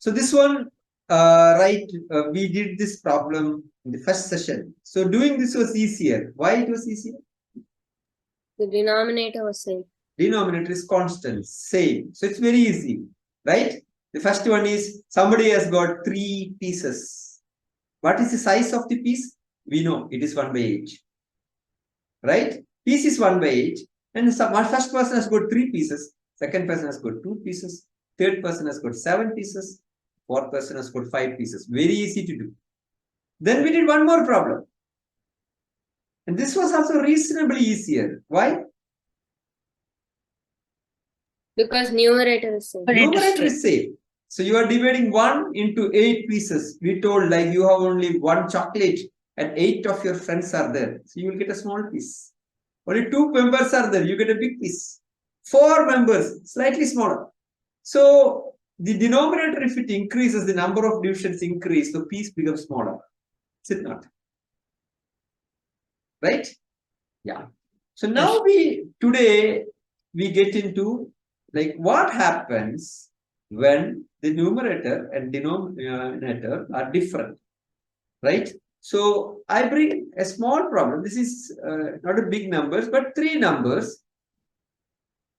So this one, we did this problem in the first session. So doing this was easier. Why it was easier? The denominator was same. Denominator is constant, same. So it's very easy, right? The first one is somebody has got 3 pieces. What is the size of the piece? We know it is 1/8. Right? Piece is 1/8. And first person has got 3 pieces. Second person has got 2 pieces. Third person has got 7 pieces. Fourth person has got 5 pieces. Very easy to do. Then we did one more problem. And this was also reasonably easier. Why? Because numerator is same. Numerator is same. So you are dividing 1 into 8 pieces. We told like you have only 1 chocolate and 8 of your friends are there. So you will get a small piece. Only 2 members are there. You get a big piece. 4 members, slightly smaller. So the denominator, if it increases, the number of divisions increase, the piece becomes smaller. Is it not? Right? Yeah. So now today we get into like what happens when the numerator and denominator are different, right? So I bring a small problem. This is not a big numbers, but 3 numbers,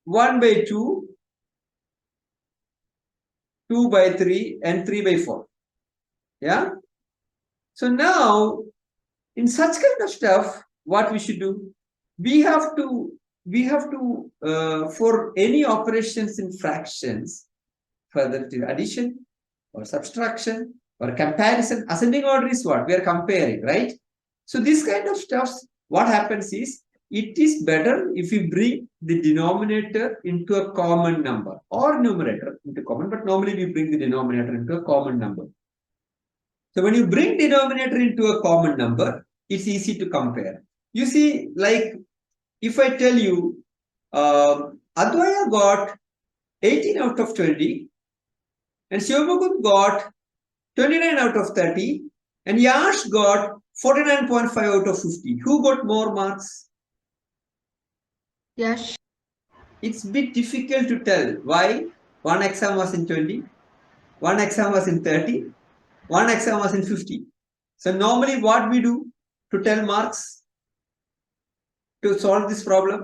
1/2, 2/3, and 3/4. Yeah. So now in such kind of stuff, what we should do? We have to for any operations in fractions, further to addition or subtraction or comparison, ascending order is what we are comparing, right? So this kind of stuff, what happens is it is better if you bring the denominator into a common number or numerator into common, but normally we bring the denominator into a common number. So when you bring denominator into a common number, it's easy to compare. You see, like if I tell you, Advaya got 18 out of 20 and Shivamukund got 29 out of 30 and Yash got 49.5 out of 50. Who got more marks? Yash. It's a bit difficult to tell. Why? One exam was in 20, one exam was in 30, one exam was in 50. So normally what we do to tell marks to solve this problem?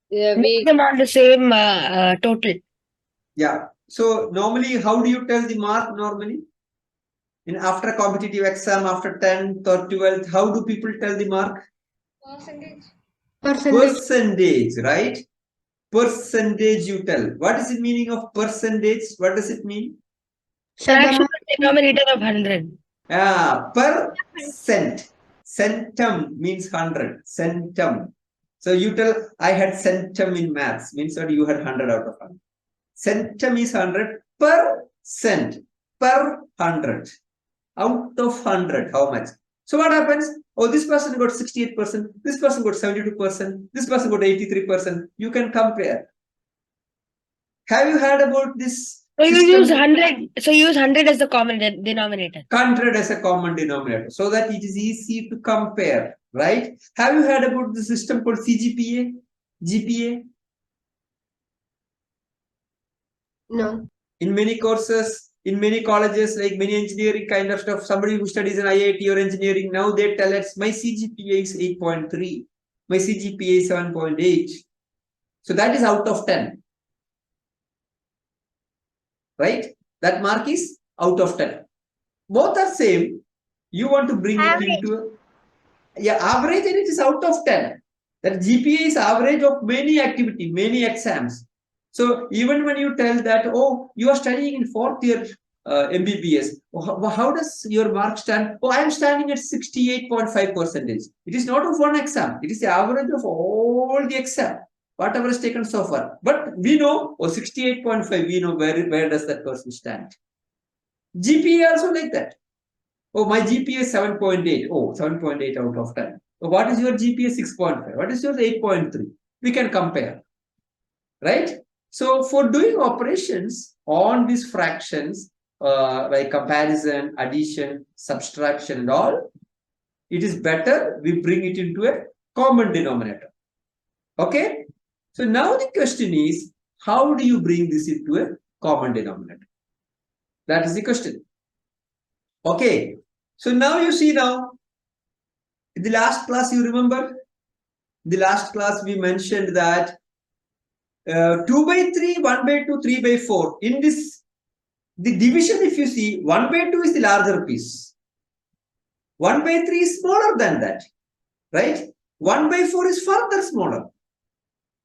Yeah, Make them on the same total. Yeah. So normally, how do you tell the mark normally? In after competitive exam, after 10th or 12th, how do people tell the mark? Percentage, right? Percentage you tell. What is the meaning of percentage? What does it mean? Fraction denominator of 100. Yeah, percent. Centum means 100. Centum. So you tell, I had centum in maths, means that you had 100 out of 100. Centum is 100 per cent, per 100. Out of 100, how much? So what happens? Oh, this person got 68%, this person got 72%, this person got 83%. You can compare. Have you heard about this? So you use 100. So you use 100 as the common denominator. 100 as a common denominator, so that it is easy to compare, right? Have you heard about the system called CGPA, GPA? No. In many courses, in many colleges, like many engineering kind of stuff, somebody who studies in IIT or engineering, now they tell us my CGPA is 8.3, my CGPA is 7.8. So that is out of 10. Right? That mark is out of 10. Both are same. You want to bring it into average, and it is out of 10. That GPA is average of many activity, many exams. So even when you tell that, oh, you are studying in 4th year MBBS, how does your mark stand? Oh, I am standing at 68.5%. It is not of one exam. It is the average of all the exam, whatever is taken so far. But we know, 68.5, we know where does that person stand. GPA also like that. Oh, my GPA is 7.8. Oh, 7.8 out of 10. So what is your GPA? 6.5. What is your 8.3? We can compare. Right? So for doing operations on these fractions, like comparison, addition, subtraction and all, it is better we bring it into a common denominator. Okay? So now the question is, how do you bring this into a common denominator? That is the question. Okay. So now you see now, in the last class, you remember? The last class we mentioned that 2 by 3, 1 by 2, 3 by 4. In this, the division, if you see, 1 by 2 is the larger piece. 1 by 3 is smaller than that, right? 1 by 4 is further smaller.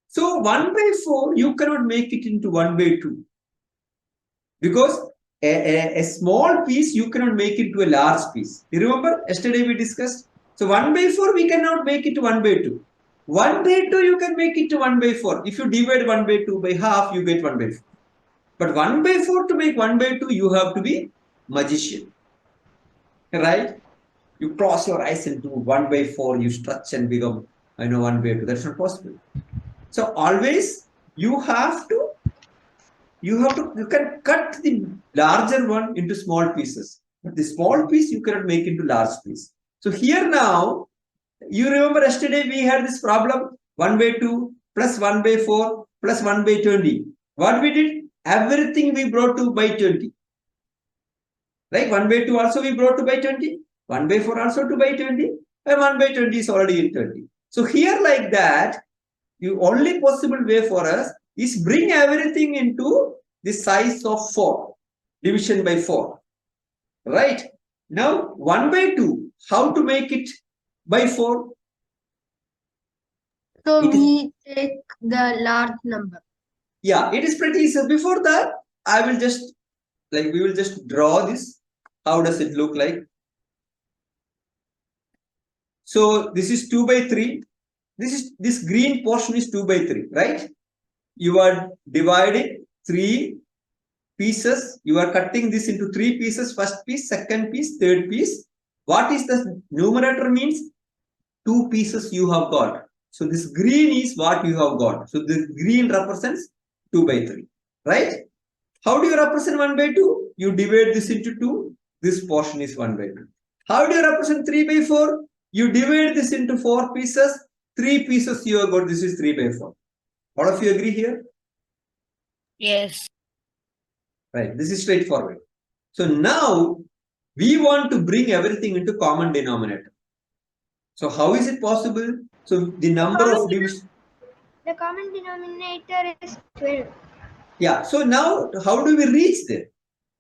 So 1 by 4, you cannot make it into 1 by 2. Because a small piece, you cannot make it to a large piece. You remember, yesterday we discussed. So 1 by 4, we cannot make it to 1 by 2. 1 by 2, you can make it to 1 by 4. If you divide 1 by 2 by half, you get 1 by 4. But 1 by 4 to make 1 by 2, you have to be magician. Right? You close your eyes and do 1 by 4, you stretch and become, 1 by 2. That's not possible. So always you can cut the larger one into small pieces. But the small piece you cannot make into large piece. So here now, you remember yesterday we had this problem 1 by 2 plus 1 by 4 plus 1 by 20. What we did? Everything we brought to by 20. Like 1 by 2 also we brought to by 20. 1 by 4 also to by 20. And 1 by 20 is already in 20. So here like that, the only possible way for us is bring everything into the size of 4. Division by 4. Right? Now 1 by 2, how to make it by 4? So we take the large number. Yeah, it is pretty easy. Before that, we will just draw this. How does it look like? So this is 2 by 3. This green portion is 2 by 3, right? You are dividing 3 pieces. You are cutting this into 3 pieces. First piece, second piece, third piece. What is the numerator means? 2 pieces you have got. So this green is what you have got. So the green represents 2 by 3, right? How do you represent 1 by 2? You divide this into 2. This portion is 1 by 2. How do you represent 3 by 4? You divide this into 4 pieces. 3 pieces you have got. This is 3 by 4. All of you agree here? Yes. Right. This is straightforward. So now we want to bring everything into common denominator. So how is it possible? So the number of divisions. The common denominator is 12. Yeah. So now how do we reach there?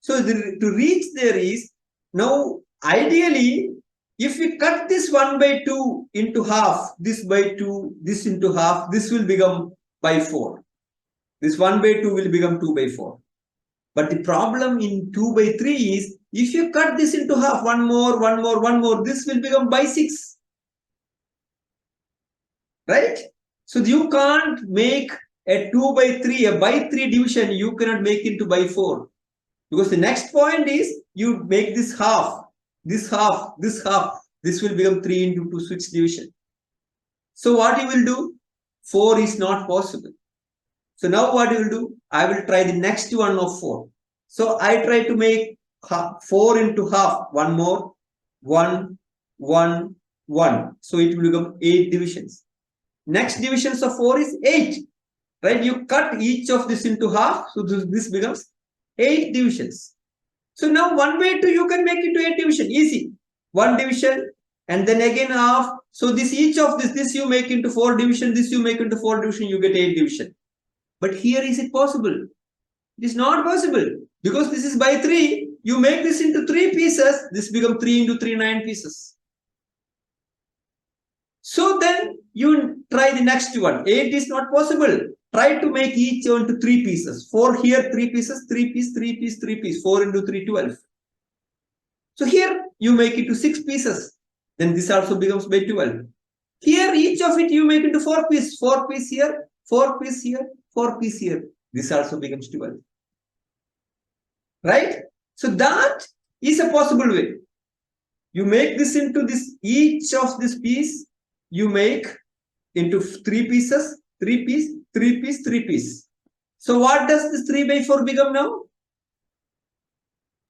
So to reach there is, now ideally, if we cut this 1 by 2 into half, this by 2, this into half, this will become by 4. This 1 by 2 will become 2 by 4. But the problem in 2 by 3 is, if you cut this into half, one more, this will become by 6. Right? So you can't make a 2 by 3, a by 3 division, you cannot make into by 4. Because the next point is, you make this half, this half, this half. This will become 3 into 2 switch division. So what you will do? 4 is not possible. So now what you will do? I will try the next one of 4. So I try to make 4 into half. One more. 1, 1, 1. So it will become 8 divisions. Next divisions of 4 is 8. Right? You cut each of this into half. So this becomes 8 divisions. So now 1 by 2 you can make it to 8 division. Easy. 1 division and then again half. So this each of this you make into 4 division. This you make into 4 division. You get 8 division. But here is it possible? It is not possible. Because this is by 3. You make this into 3 pieces. This becomes 3 into 3, 9 pieces. So then you try the next one. 8 is not possible. Try to make each one to 3 pieces. 4 here, 3 pieces, 3 piece, 3 piece, 3 piece. 4 into 3, 12. So here you make it to 6 pieces. Then this also becomes by 12. Here each of it you make into 4 pieces. 4 piece here, 4 piece here, 4 piece here. This also becomes 12. Right? So that is a possible way. You make this into this, each of this piece, you make into 3 pieces, 3 piece, 3 piece, 3 piece. So what does this 3 by 4 become now?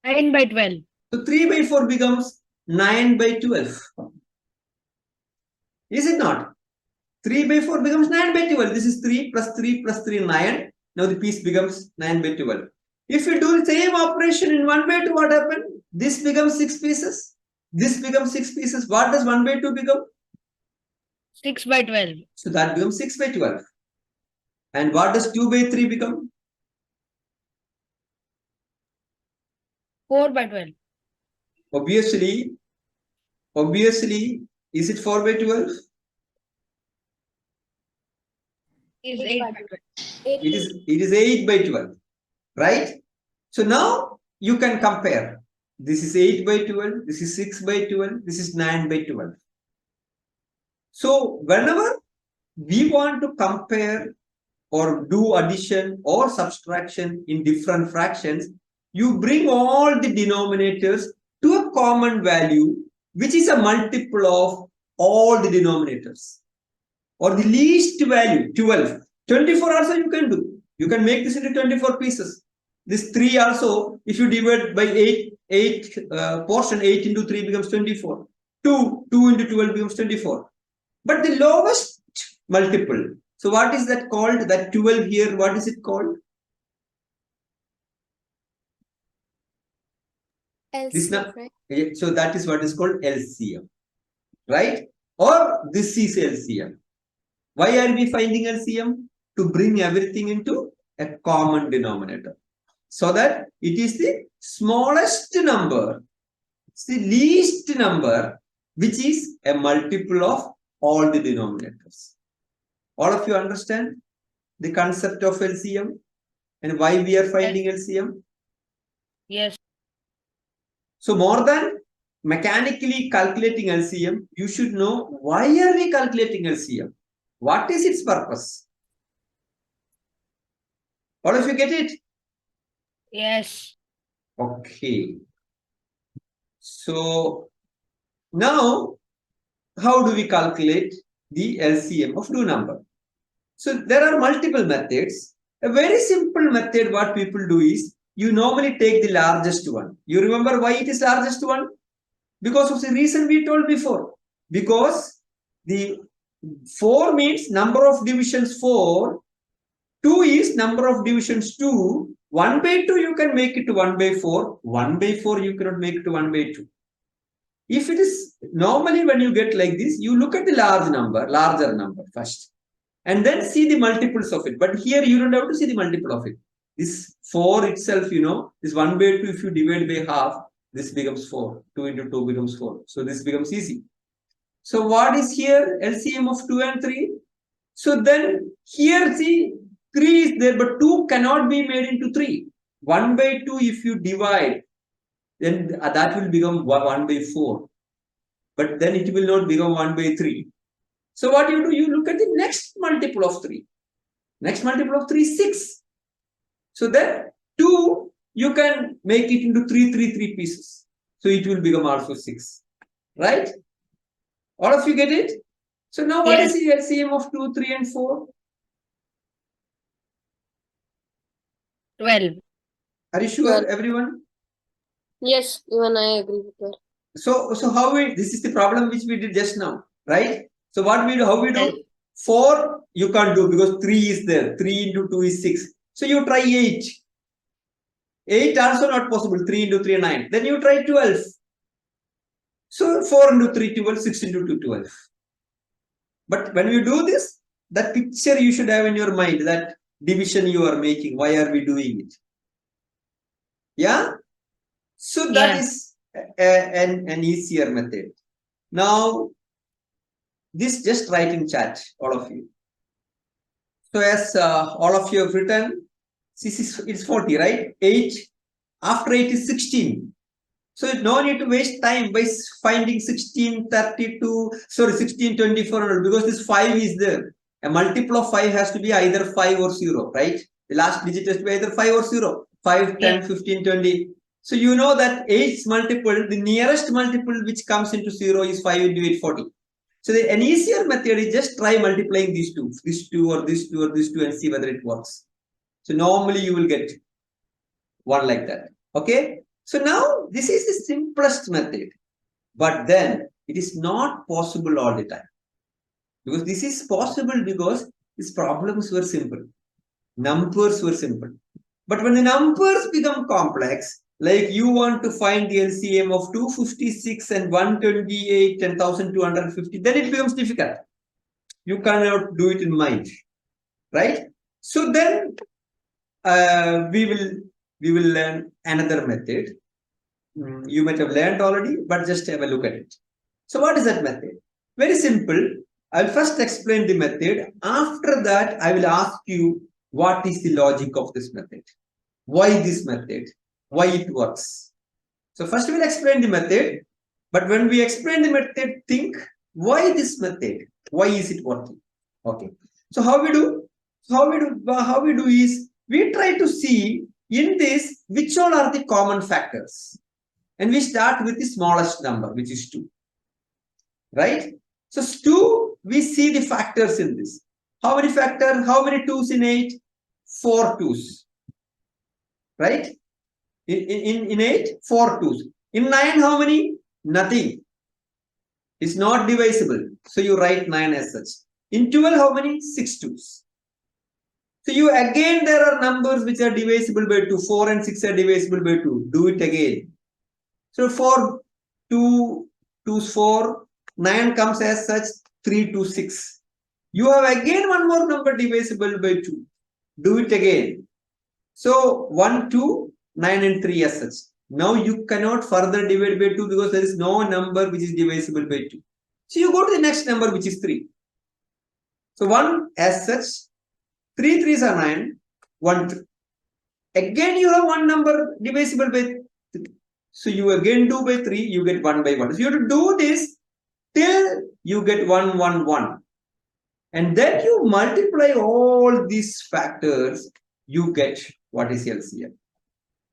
9 by 12. So 3 by 4 becomes 9 by 12. Is it not? 3 by 4 becomes 9 by 12. This is 3 plus 3 plus 3, 9. Now the piece becomes 9 by 12. If you do the same operation in 1 by 2, what happened? This becomes 6 pieces. This becomes 6 pieces. What does 1 by 2 become? 6 by 12. So that becomes 6 by 12. And what does 2 by 3 become? 4 by 12. Obviously, is it 4 by 12? Is 8 by 12. It is 8 by 12, right? So now you can compare. This is 8 by 12, this is 6 by 12, this is 9 by 12. So whenever we want to compare or do addition or subtraction in different fractions, you bring all the denominators to a common value, which is a multiple of all the denominators, or the least value, 12. 24 also you can do. You can make this into 24 pieces. This 3 also, if you divide by 8 portion, 8 into 3 becomes 24. 2 into 12 becomes 24. But the lowest multiple, so what is that called? That 12 here, what is it called? LCM, right? So that is what is called LCM, right? Or this is LCM. Why are we finding LCM? To bring everything into a common denominator, so that it is the smallest number, it's the least number, which is a multiple of all the denominators. All of you understand the concept of LCM and why we are finding LCM? Yes. So more than mechanically calculating LCM, you should know why are we calculating LCM? What is its purpose? All of you get it? Yes. Okay. So now, how do we calculate the LCM of two numbers? So there are multiple methods. A very simple method what people do is, you normally take the largest one. You remember why it is largest one? Because of the reason we told before. Because the 4 means number of divisions 4. 2 is number of divisions 2. 1 by 2 you can make it to 1 by 4. 1 by 4 you cannot make it to 1 by 2. If it is normally when you get like this, you look at the larger number first, and then see the multiples of it. But here you don't have to see the multiple of it. This 4 itself, this 1 by 2, if you divide by half, this becomes 4. 2 into 2 becomes 4. So this becomes easy. So what is here? LCM of 2 and 3. So then here see 3 is there, but 2 cannot be made into 3. 1 by 2 if you divide, then that will become 1 by 4. But then it will not become 1 by 3. So what you do, you look at the next multiple of 3. Next multiple of 3 is 6. So then 2, you can make it into 3 pieces. So it will become also 6. Right? All of you get it? So now what is the LCM of 2, 3 and 4? 12. Are you sure, 12. everyone? Yes, even I agree with that. So how this is the problem which we did just now, right? So what we do, how we do? Yes. 4 you can't do because 3 is there. 3 into 2 is 6. So you try 8. 8 also not possible. 3 into 3 9. Then you try 12. So 4 into 3 12, 6 into 2 12. But when you do this, that picture you should have in your mind, that division you are making. Why are we doing it? Yeah? So that is an easier method. Now, this just write in chat, all of you. So as all of you have written, it's 40, right? 8. After 8 is 16. So no need to waste time by finding 16, 32, 16, 24, because this 5 is there. A multiple of 5 has to be either 5 or 0, right? The last digit has to be either 5 or 0. 5, 10, 15, 20. So you know that 8's multiple, the nearest multiple which comes into 0 is 5 into 8, 40. So an easier method is just try multiplying these two, this 2 or this 2 or this 2, and see whether it works. So normally you will get one like that. Okay. So now this is the simplest method, but then it is not possible all the time, because this is possible because these problems were simple. Numbers were simple. But when the numbers become complex, like you want to find the LCM of 256 and 128 and 1250, then it becomes difficult. You cannot do it in mind, right? So then we will learn another method. You might have learned already, but just have a look at it. So what is that method? Very simple. I'll first explain the method. After that, I will ask you what is the logic of this method. Why this method? Why it works? So first we will explain the method. But when we explain the method, think why this method? Why is it working? Okay. So how we do is we try to see in this which all are the common factors. And we start with the smallest number, which is 2. Right? So 2, we see the factors in this. How many factors? How many 2's in 8? 4 2's. Right? In 8, 4 2's. In 9, how many? Nothing. It's not divisible. So you write 9 as such. In 12, how many? 6 2's. So you again, there are numbers which are divisible by 2. 4 and 6 are divisible by 2. Do it again. So 4, 2, 2's 4, 9 comes as such, 3, 2, 6. You have again one more number divisible by 2. Do it again. So 1, 2, 9 and 3 as such. Now you cannot further divide by 2 because there is no number which is divisible by 2. So you go to the next number which is 3. So 1 as such, 3 3's are 9, 1 3. Again you have one number divisible by 3. So you again do by 3, you get 1 by 1. So you have to do this till you get 1 1 1. And then you multiply all these factors, you get what is LCM.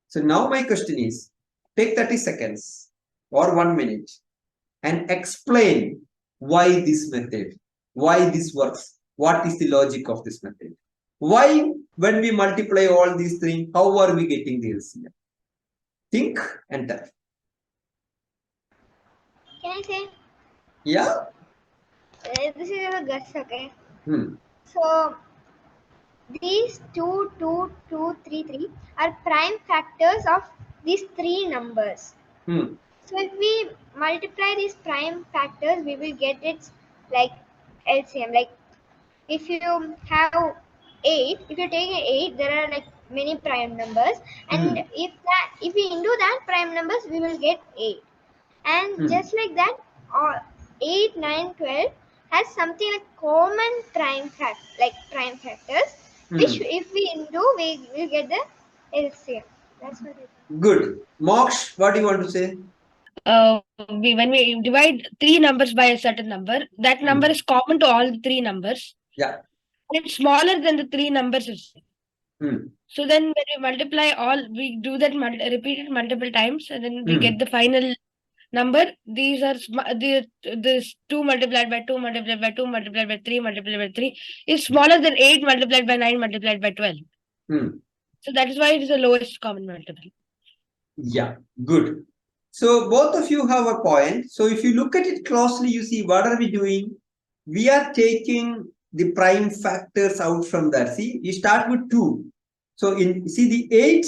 So now my question is, take 30 seconds or 1 minute and explain why this method, why this works, what is the logic of this method. Why, when we multiply all these things, how are we getting the LCM? Think and tell. Can I say? Yeah? This is a guess, okay? Hmm. So, these 2, 2, 2, 3, 3 are prime factors of these 3 numbers. Hmm. So, if we multiply these prime factors, we will get its like LCM. Like, if you have 8, if you take 8, there are like many prime numbers, and if we into that prime numbers, we will get 8. And just like that, 8, 9, 12 has something like common prime factors, which if we do, we will get the LCM. That's what it is. Good. Moksha, what do you want to say? When we divide 3 numbers by a certain number, that number is common to all the 3 numbers. Yeah. It's smaller than the 3 numbers. So then when we multiply all, we do that repeat it multiple times, and then we get the final number. These are this 2 multiplied by 2 multiplied by 2 multiplied by 3 multiplied by 3 is smaller than 8 multiplied by 9 multiplied by 12. So that is why it is the lowest common multiple. Yeah, good. So both of you have a point. So if you look at it closely, you see what are we doing? We are taking the prime factors out from that. See, you start with 2. So see the 8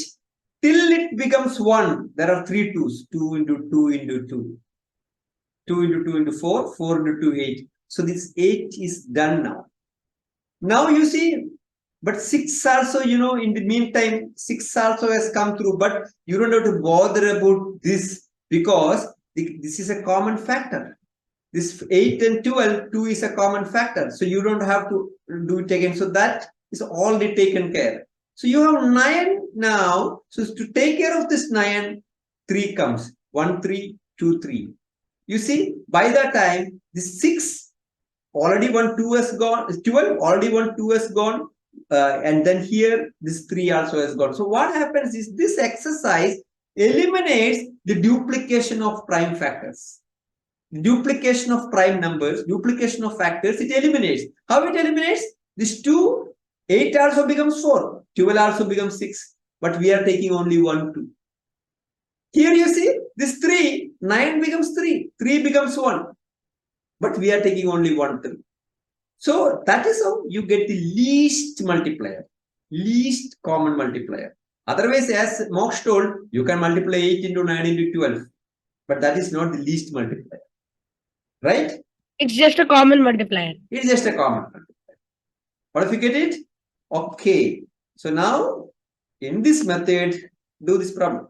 till it becomes 1. There are 3 2's. 2 into 2 into 2. 2 into 2 into 4. 4 into 2, 8. So this 8 is done now. Now you see, but 6 also, in the meantime, 6 also has come through. But you don't have to bother about this because this is a common factor. This 8 and 12, 2 is a common factor. So you don't have to do it again. So that is already taken care. So you have 9 now. So to take care of this 9, 3 comes. 1, 3, 2, 3. You see, by that time, this 6, already 1, 2 has gone. 12, already 1, 2 has gone. And then here, this 3 also has gone. So what happens is this exercise eliminates the duplication of prime factors. Duplication of prime numbers, duplication of factors, it eliminates. How it eliminates? This 2, 8 also becomes 4, 12 also becomes 6, but we are taking only 1, 2. Here you see, this 3, 9 becomes 3, 3 becomes 1, but we are taking only 1, 3. So that is how you get the least multiplier. least common multiplier. Otherwise, as Mox told, you can multiply 8 into 9 into 12. But that is not the least multiplier. Right? It's just a common multiplier. It's just a common multiplier. What if you get it? Okay. So now, in this method, do this problem.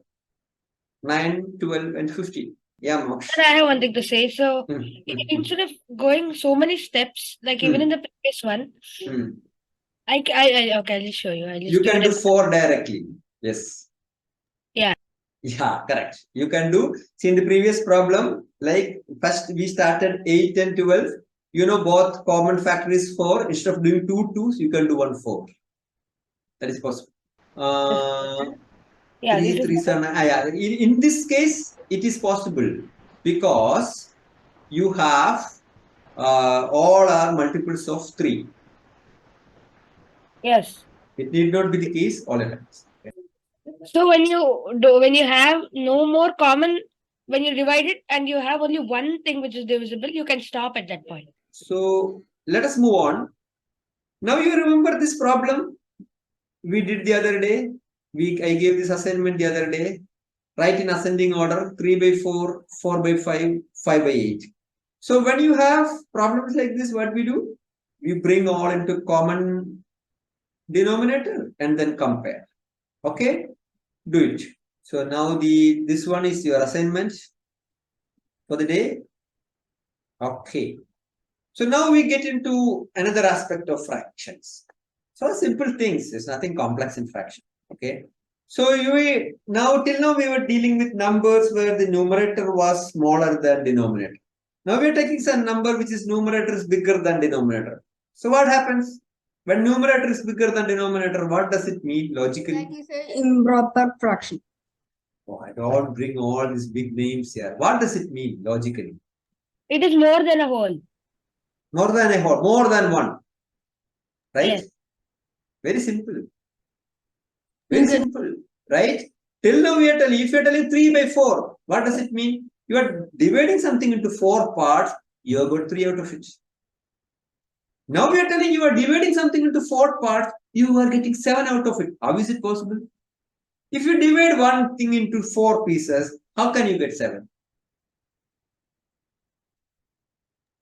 9, 12, and 15. Yeah, Mox. But I have one thing to say. So instead of going so many steps, like even in the previous one, okay, I'll just show you. You can do 4 directly. Yes. Yeah. Yeah, correct. You can do. See, in the previous problem, like first we started 8 and 12. You know, both common factor is 4. Instead of doing 2 2s, you can do 1 4. That is possible. Yeah, 3 3 7. Yeah. In this case, it is possible because you have all are multiples of 3. Yes. It need not be the case all the times. So when you have no more common, when you divide it and you have only one thing which is divisible, you can stop at that point. So let us move on. Now you remember this problem we did the other day. I gave this assignment the other day. Write in ascending order 3 by 4, 4 by 5, 5 by 8. So when you have problems like this, what we do? We bring all into common denominator and then compare. Okay? Do it. So now this one is your assignment for the day. Okay. So now we get into another aspect of fractions. So simple things. There's nothing complex in fraction. Okay. So till now we were dealing with numbers where the numerator was smaller than denominator. Now we are taking some number which is numerator is bigger than denominator. So what happens? When numerator is bigger than denominator, what does it mean logically? That is an improper fraction. Oh, I don't bring all these big names here. What does it mean logically? It is more than a whole. More than a whole, more than one. Right? Yes. Very simple. Very simple. Right? Till now we are telling, if you are telling 3 by 4, what does it mean? You are dividing something into 4 parts, you have got 3 out of it. Now we are telling you are dividing something into 4 parts, you are getting 7 out of it. How is it possible? If you divide one thing into 4 pieces, how can you get 7?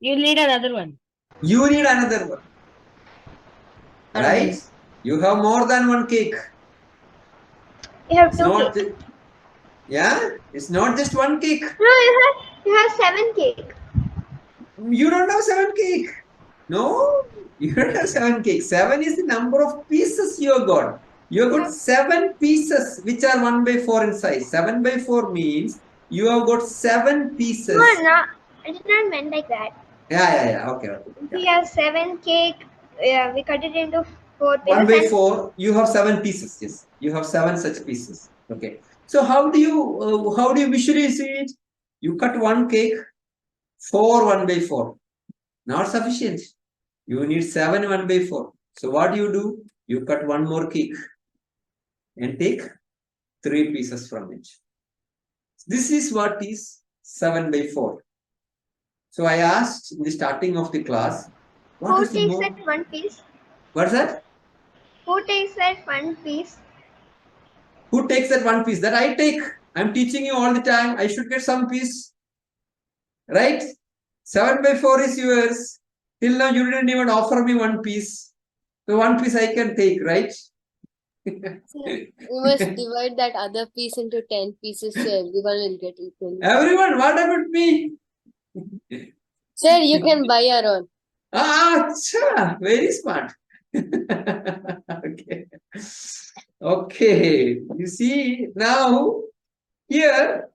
You need another one. You need another one. Right? You have more than one cake. You have It's 2 not cakes. Yeah, it's not just one cake. No, you have 7 cake. You don't have 7 cake. No, you don't have 7 cake. 7 is the number of pieces you have got. You have got 7 pieces which are 1 by 4 in size. 7 by 4 means you have got 7 pieces. No, I did not mean like that. Yeah. Okay. We have 7 cake. We cut it into 4 pieces. 1 by 4, you have 7 pieces. Yes, you have 7 such pieces. Okay. So how do you visually see it? You cut one cake, 4 1 by 4. Not sufficient. You need 7 1 by 4. So what do? You cut one more cake and take 3 pieces from it. This is what is 7 by 4. So I asked in the starting of the class, Who takes that 1 piece? What's that? Who takes that 1 piece? Who takes that 1 piece? That I take. I'm teaching you all the time. I should get some piece. Right? 7 by 4 is yours. Till now you didn't even offer me 1 piece. So 1 piece I can take, right? We must divide that other piece into 10 pieces so everyone will get equal. Everyone, what about me? Sir, you can buy your own. Achha, very smart. Okay. You see, now here,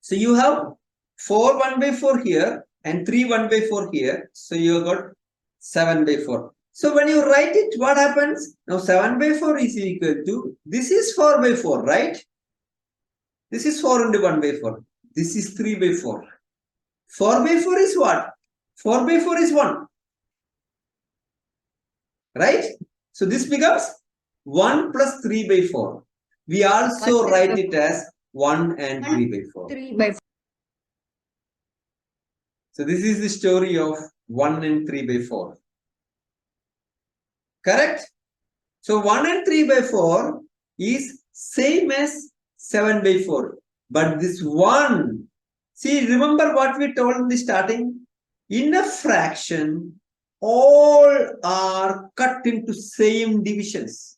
so you have 4 1 by 4 here and 3 1 by 4 here. So you got 7 by 4. So when you write it, what happens? Now 7 by 4 is equal to, this is 4 by 4, right? This is 4 into 1 by 4. This is 3 by 4. 4 by 4 is what? 4 by 4 is 1. Right? So this becomes 1 plus 3 by 4. We also write it as 1 and 3 by 4. 3 by 4. So this is the story of 1 and 3 by 4. Correct? So 1 and 3 by 4 is same as 7 by 4. But this 1, see, remember what we told in the starting? In a fraction, all are cut into same divisions.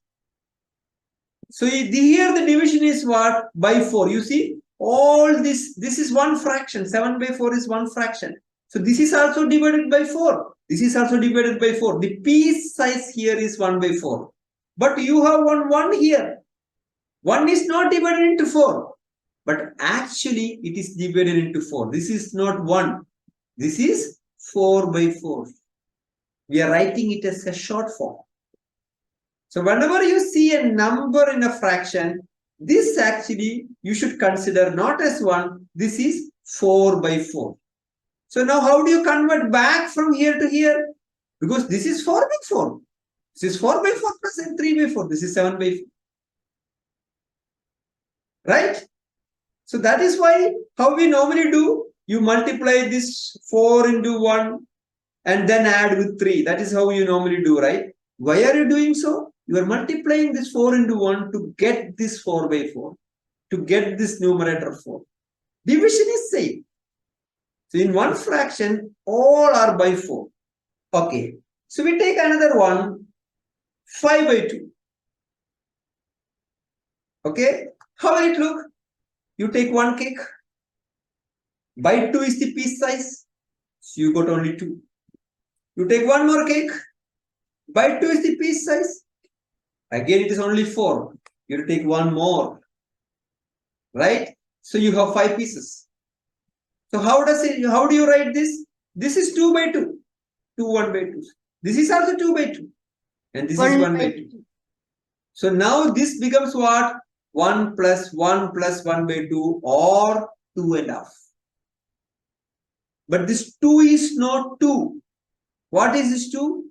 So here the division is what? By 4. You see, all this is one fraction. 7 by 4 is one fraction. So this is also divided by 4. This is also divided by 4. The piece size here is 1 by 4. But you have 1 here. 1 is not divided into 4. But actually it is divided into 4. This is not 1. This is 4 by 4. We are writing it as a short form. So whenever you see a number in a fraction, this actually you should consider not as 1. This is 4 by 4. So now how do you convert back from here to here? Because this is 4 by 4. This is 4 by 4 plus 3 by 4. This is 7 by 4. Right? So that is why how we normally do, you multiply this 4 into 1 and then add with 3. That is how you normally do, right? Why are you doing so? You are multiplying this 4 into 1 to get this 4 by 4, to get this numerator 4. Division is same. So in one fraction, all are by 4. Okay. So we take another one, 5 by 2. Okay. How will it look? You take one cake. By 2 is the piece size. So you got only 2. You take one more cake. By 2 is the piece size. Again, it is only 4. You have to take one more. Right? So you have 5 pieces. So how do you write this? This is 2 by 2. 2, 1 by 2. This is also 2 by 2. And this is 1 by 2. So now this becomes what? 1 plus 1 plus 1 by 2 or 2.5. But this 2 is not 2. What is this 2?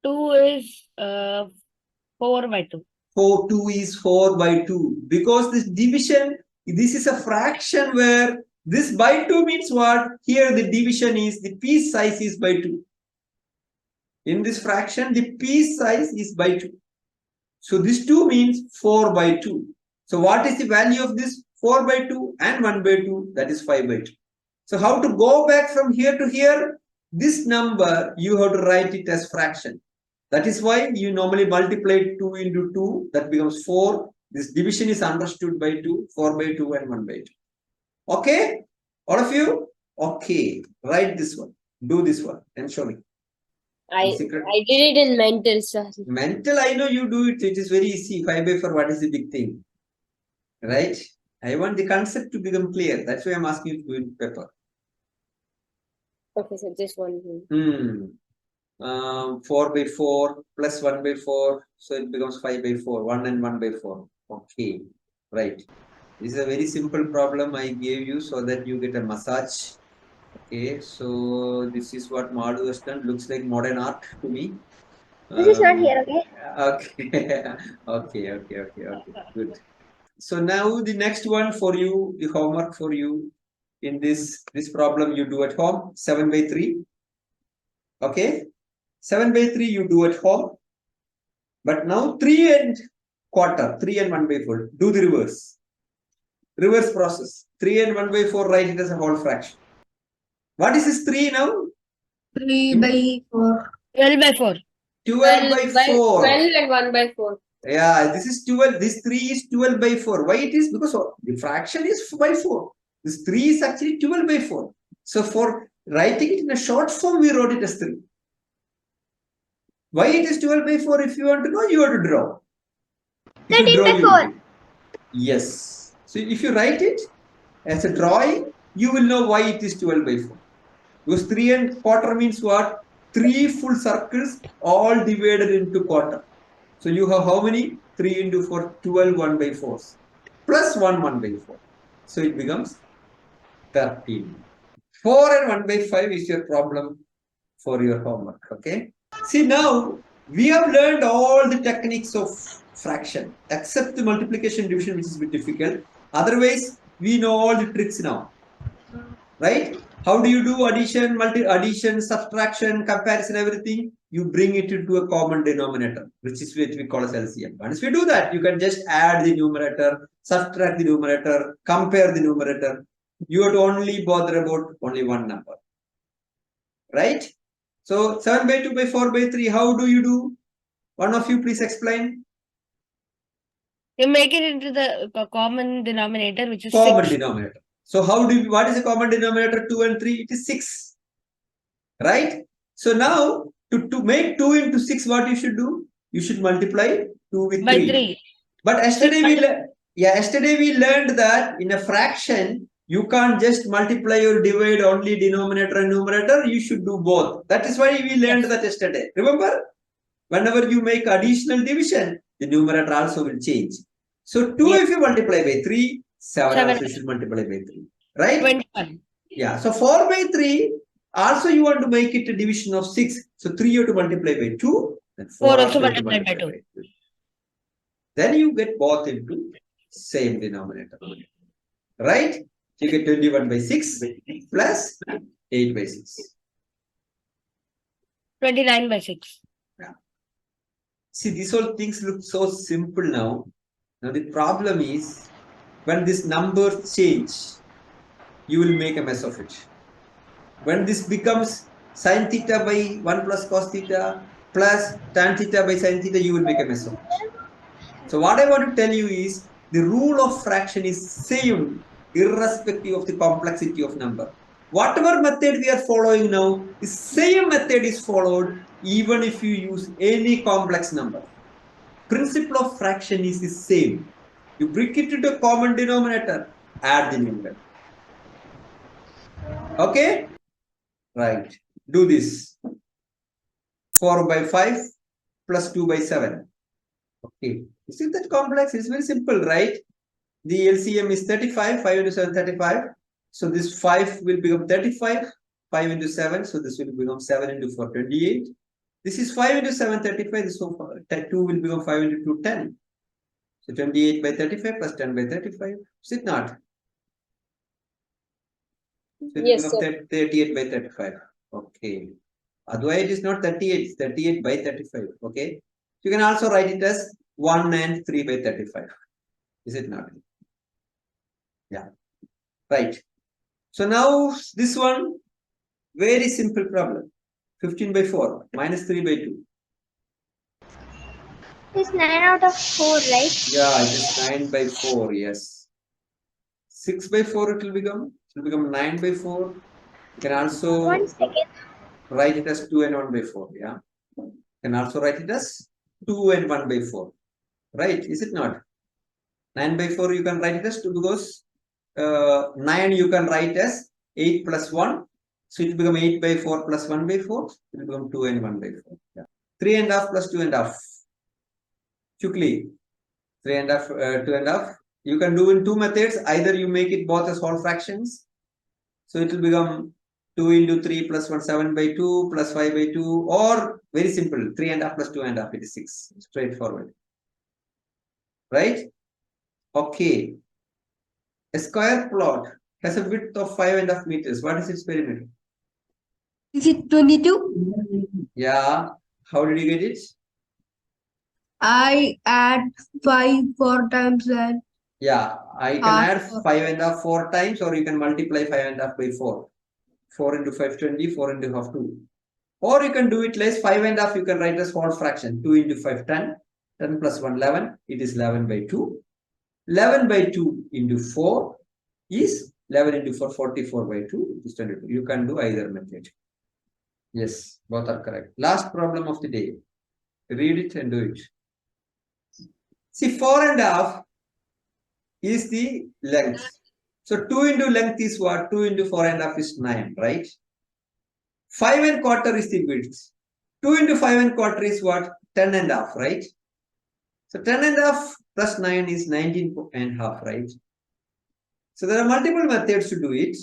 2 is 4 by 2. 2 is 4 by 2. Because this division, this is a fraction where this by 2 means what? Here the division is, the piece size is by 2. In this fraction, the piece size is by 2. So this 2 means 4 by 2. So what is the value of this 4 by 2 and 1 by 2? That is 5 by 2. So how to go back from here to here? This number, you have to write it as fraction. That is why you normally multiply 2 into 2. That becomes 4. This division is understood by 2, 4 by 2 and 1 by 2. Okay? All of you? Okay. Write this one. Do this one and show me. I did it in mental, sir. Mental, I know you do it. It is very easy. 5 by 4, what is the big thing? Right? I want the concept to become clear. That's why I'm asking you to do it in paper. Okay, so just one thing. 4 by 4 plus 1 by 4. So it becomes 5 by 4. 1 and 1 by 4. Okay. Right. This is a very simple problem I gave you so that you get a massage. Okay. So this is what Madhu has done. Looks like modern art to me. This is not here, okay? Okay. Okay. Good. So now the next one for you, the homework for you in this problem you do at home, 7 by 3. Okay. 7 by 3 you do at home. But now 3 and quarter, 3 and 1 by 4. Do the reverse. Reverse process. 3 and 1 by 4, write it as a whole fraction. What is this 3 now? 3 by 4. 12 by 4. 12 by 4. 12 and 1 by 4. Yeah, this is 12. This 3 is 12 by 4. Why it is? Because the fraction is by 4. This 3 is actually 12 by 4. So for writing it in a short form, we wrote it as 3. Why it is 12 by 4? If you want to know, you have to draw. 13 by 4. Yes. So if you write it as a drawing, you will know why it is 12 by 4. Because 3 and quarter means what? 3 full circles all divided into quarter. So you have how many? 3 into 4, 12 1 by 4s. Plus 1 1 by 4. So it becomes 13. 4 and 1 by 5 is your problem for your homework. Okay. See, now we have learned all the techniques of fraction except the multiplication division, which is a bit difficult. Otherwise, we know all the tricks now. Right? How do you do addition, addition, subtraction, comparison, everything? You bring it into a common denominator, which is what we call as LCM. Once we do that, you can just add the numerator, subtract the numerator, compare the numerator. You have to only bother about only one number. Right? So 7 by 2 by 4 by 3, how do you do? One of you please explain. You make it into the common denominator, which is common 6. Denominator. So how do you, what is the common denominator? 2 and 3, it is 6. Right? So now to make 2 into 6, what you should do? You should multiply 2 with By 3. 3. But yesterday we learned that in a fraction, you can't just multiply or divide only denominator and numerator. You should do both. That is why we learned that yesterday. Remember? Whenever you make additional division, the numerator also will change. So 2 if you multiply by 3, 7 also should multiply by 3. Right? 21. Yeah. So 4 by 3, also you want to make it a division of 6. So 3 you have to multiply by 2. And 4 also multiply by 2. Then you get both into same denominator. Right? So you get 21 by 6 plus 8 by 6. 29 by 6. Yeah. See, these whole things look so simple now. Now the problem is, when these numbers change, you will make a mess of it. When this becomes sin theta by 1 plus cos theta plus tan theta by sin theta, you will make a mess of it. So what I want to tell you is, the rule of fraction is same irrespective of the complexity of number. Whatever method we are following now, the same method is followed even if you use any complex number. Principle of fraction is the same. You break it into a common denominator, add the numerator. Okay? Right. Do this. 4 by 5 plus 2 by 7. Okay. Isn't that complex? It's very simple, right? The LCM is 35. 5 into 7, 35. So this 5 will become 35. 5 into 7. So this will become 7 into 4, 28. This is 5 into 7, 35. This 2 will become 5 into 2, 10. So 28 by 35 plus 10 by 35. Is it not? So it Yes, will become sir. 38 by 35. Okay. Otherwise, it is not 38. It's 38 by 35. Okay. You can also write it as 1 and 3 by 35. Is it not? Yeah. Right. So now this one, very simple problem. 15 by 4 minus 3 by 2. It's 9 out of 4, right? Yeah, it is 9 by 4. Yes. 6 by 4 it will become. It will become 9 by 4. You can also 1 second. write it as 2 and 1 by 4. Yeah. You can also write it as 2 and 1 by 4. Right? Is it not? 9 by 4 you can write it as 2 because 9 you can write as 8 plus 1. So it will become 8 by 4 plus 1 by 4. It will become 2 and 1 by 4. Yeah. 3 and a half plus 2 and a half. Quickly. 3 and a half, 2 and a half. You can do in two methods. Either you make it both as whole fractions. So it will become 2 into 3 plus 1, 7 by 2 plus 5 by 2. Or very simple, 3 and a half plus 2 and a half. It is 6. Straightforward. Right? Okay. A square plot has a width of 5.5 meters. What is its perimeter? Is it 22? Yeah. How did you get it? I add 5 4 times and Yeah, I can add 5.5 4 times, or you can multiply 5.5 by 4. 4 into 5, 20, 4 into half 2. Or you can do it less, 5.5 you can write as whole fraction. 2 into 5, 10. 10 plus 1, 11. It is 11 by 2. 11 by 2 into 4 is 11 into 4, 44 by 2. It is 22. You can do either method. Yes, both are correct. Last problem of the day. Read it and do it. See, 4.5 is the length. So 2 into length is what? 2 into 4.5 is 9, right? 5.25 is the width. 2 into 5.25 is what? 10.5, right? So 10.5 plus 9 is 19.5, right? So there are multiple methods to do it.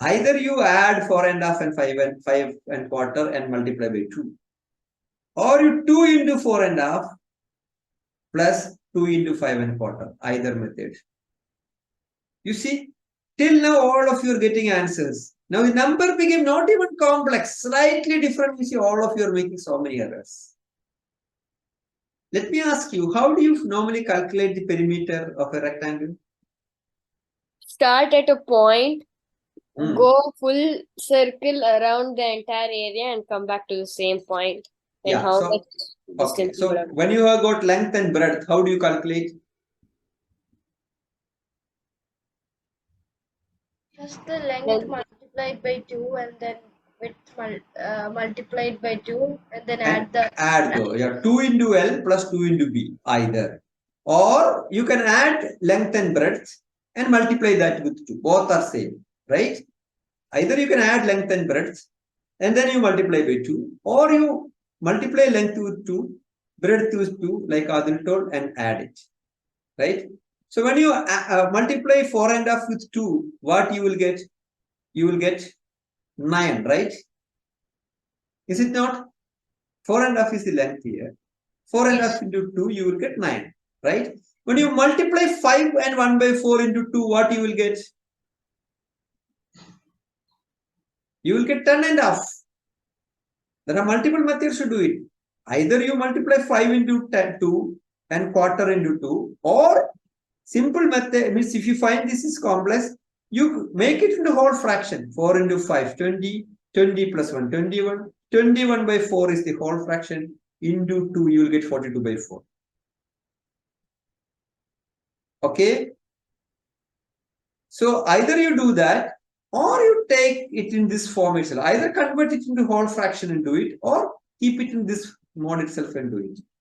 Either you add 4.5 and 5.25 and multiply by 2. Or you 2 into 4.5 plus 2 into 5.25. Either method. You see, till now all of you are getting answers. Now the number became not even complex, slightly different. You see, all of you are making so many errors. Let me ask you, how do you normally calculate the perimeter of a rectangle? Start at a point, go full circle around the entire area and come back to the same point. And Yeah, how so, much okay. distance you So have. when you have got length and breadth, how do you calculate? First the length multiplied by 2 and then width multiplied by 2 and then add the 2 into L plus 2 into B either. Or you can add length and breadth and multiply that with 2. Both are same, right? Either you can add length and breadth and then you multiply by 2, or you multiply length with 2, breadth with 2 like Adil told and add it, right? So when you multiply 4.5 with 2, what you will get? You will get 9, right? Is it not? 4.5 is the length here. 4.5 into 2, you will get 9, right? When you multiply 5 and 1 by 4 into 2, what you will get? You will get 10.5. There are multiple methods to do it. Either you multiply 5 into 2 and quarter into 2, or simple method means if you find this is complex, you make it into whole fraction. 4 into 5, 20, 20 plus 1, 21. 21 by 4 is the whole fraction. Into 2, you will get 42 by 4. Okay. So either you do that, or you take it in this form itself. Either convert it into whole fraction and do it, or keep it in this mode itself and do it.